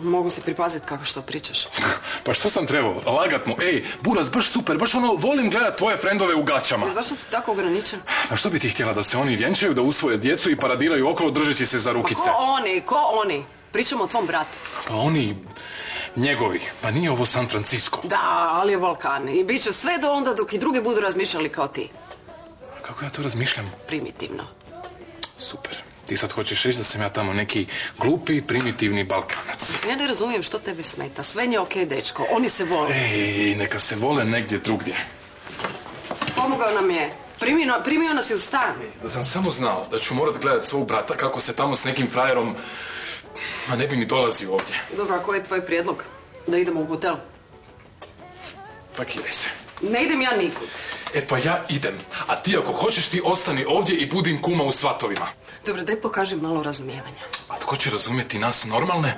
mogu se pripaziti kako što pričaš. Pa što sam trebao? Lagat mu, ej, Buras, baš super, baš ono, volim gledat tvoje frendove u gaćama. Zašto si tako ograničen? Pa što bi ti htjela, da se oni vjenčaju, da usvoje djecu i paradiraju okolo držeći se za rukice? Pa ko oni? Pričamo o tvom bratu. Pa oni, njegovi, pa nije ovo San Francisco. Da, ali je Balkan i bit će sve do onda dok i drugi budu razmišljali kao ti. Kako ja to razmišljam? Primitivno. Super. Ti sad hoćeš reći da sam ja tamo neki glupi, primitivni Balkanac. Ja ne razumijem što tebi smeta. Sve je okej, dečko. Oni se vole. Ej, neka se vole negdje drugdje. Pomogao nam je. Primio nas je u stan. Da sam samo znao da ću morat gledat svog brata kako se tamo s nekim frajerom, a ne bi ni dolazio ovdje. Dobro, a koji je tvoj prijedlog? Da idemo u hotel? Pakiraj se. Ne idem ja nikud. E pa ja idem, a ti ako hoćeš ti ostani ovdje i budim kuma u svatovima. Dobro, daj pokaži malo razumijevanja. A tko će razumjeti nas normalne?